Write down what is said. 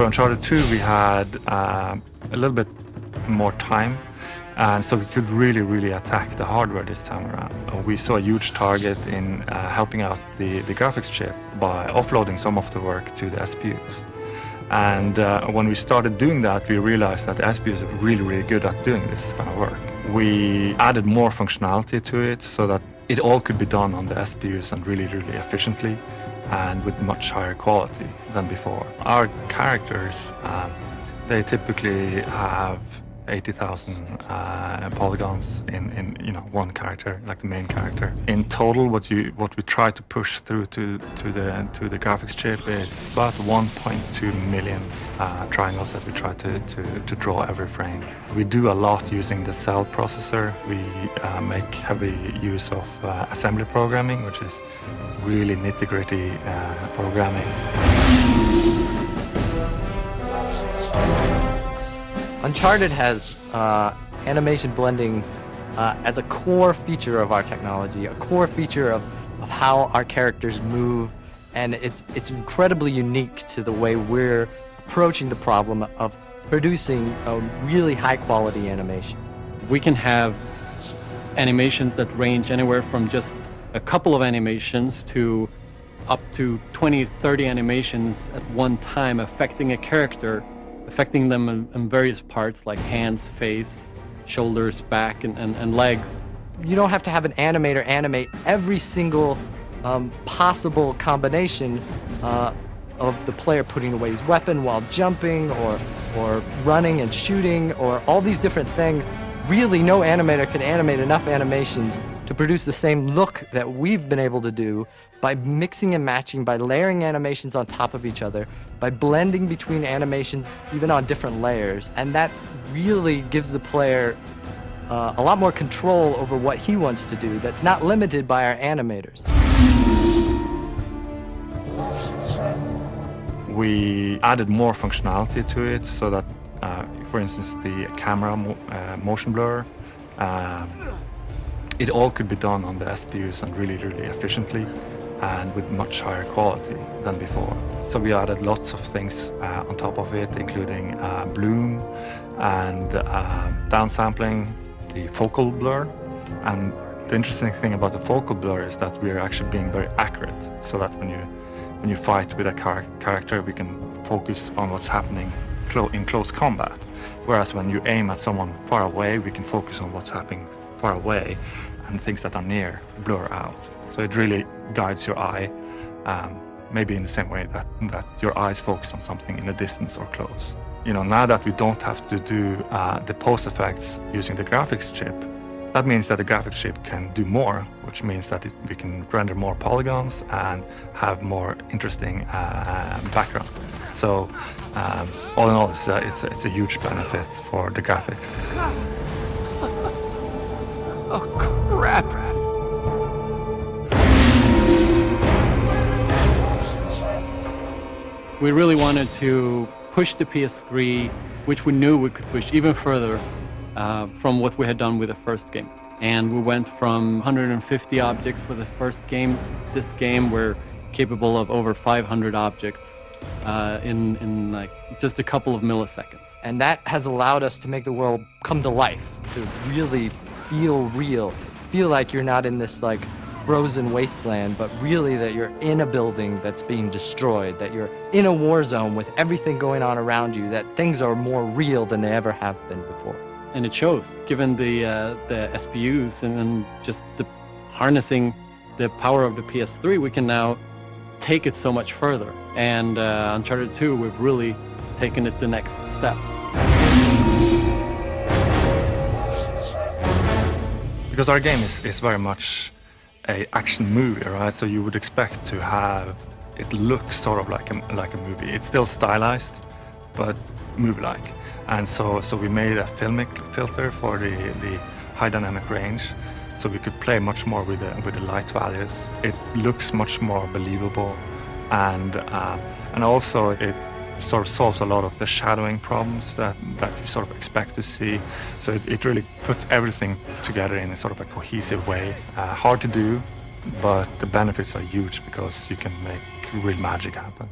Uncharted 2, we had a little bit more time, and so we could really attack the hardware this time around. We saw a huge target in helping out the graphics chip by offloading some of the work to the SPUs. And when we started doing that, we realized that the SPUs are really good at doing this kind of work. We added more functionality to it so that it all could be done on the SPUs and really efficiently and with much higher quality than before. Our characters, they typically have 80,000 polygons in one character, like the main character. In total, what we try to push through to the graphics chip is about 1.2 million triangles that we try to draw every frame. We do a lot using the cell processor. We make heavy use of assembly programming, which is really nitty-gritty programming. Uncharted has animation blending as a core feature of our technology, a core feature of how our characters move, and it's incredibly unique to the way we're approaching the problem of producing a really high-quality animation. We can have animations that range anywhere from just a couple of animations to up to 20, 30 animations at one time affecting a character, affecting them in various parts like hands, face, shoulders, back, and legs. You don't have to have an animator animate every single possible combination of the player putting away his weapon while jumping or running and shooting or all these different things. Really, no animator can animate enough animations to produce the same look that we've been able to do by mixing and matching, by layering animations on top of each other, by blending between animations even on different layers. And that really gives the player a lot more control over what he wants to do that's not limited by our animators. We added more functionality to it so that, for instance, the camera motion blur, it all could be done on the SPUs and really efficiently and with much higher quality than before. So we added lots of things on top of it, including bloom and downsampling, the focal blur. And the interesting thing about the focal blur is that we're actually being very accurate, so that when you fight with a character, we can focus on what's happening in close combat. Whereas when you aim at someone far away, we can focus on what's happening far away, and things that are near blur out. So it really guides your eye, maybe in the same way that your eyes focus on something in the distance or close. Now that we don't have to do the post effects using the graphics chip, that means that the graphics chip can do more, which means that we can render more polygons and have more interesting background. So all in all, it's a huge benefit for the graphics. Oh, crap! We really wanted to push the PS3, which we knew we could push even further from what we had done with the first game. And we went from 150 objects for the first game. This game, we're capable of over 500 objects in like just a couple of milliseconds. And that has allowed us to make the world come to life, to really feel real, feel like you're not in this like frozen wasteland, but really that you're in a building that's being destroyed, that you're in a war zone with everything going on around you, that things are more real than they ever have been before. And it shows, given the SPUs and just the harnessing the power of the PS3, we can now take it so much further. And Uncharted 2, we've really taken it the next step. Because our game is very much an action movie, right? So you would expect to have it look sort of like a movie. It's still stylized, but movie-like. And so we made a filmic filter for the high dynamic range, so we could play much more with the light values. It looks much more believable, and also it sort of solves a lot of the shadowing problems that you sort of expect to see. So it really puts everything together in a sort of a cohesive way. Hard to do, but the benefits are huge because you can make real magic happen.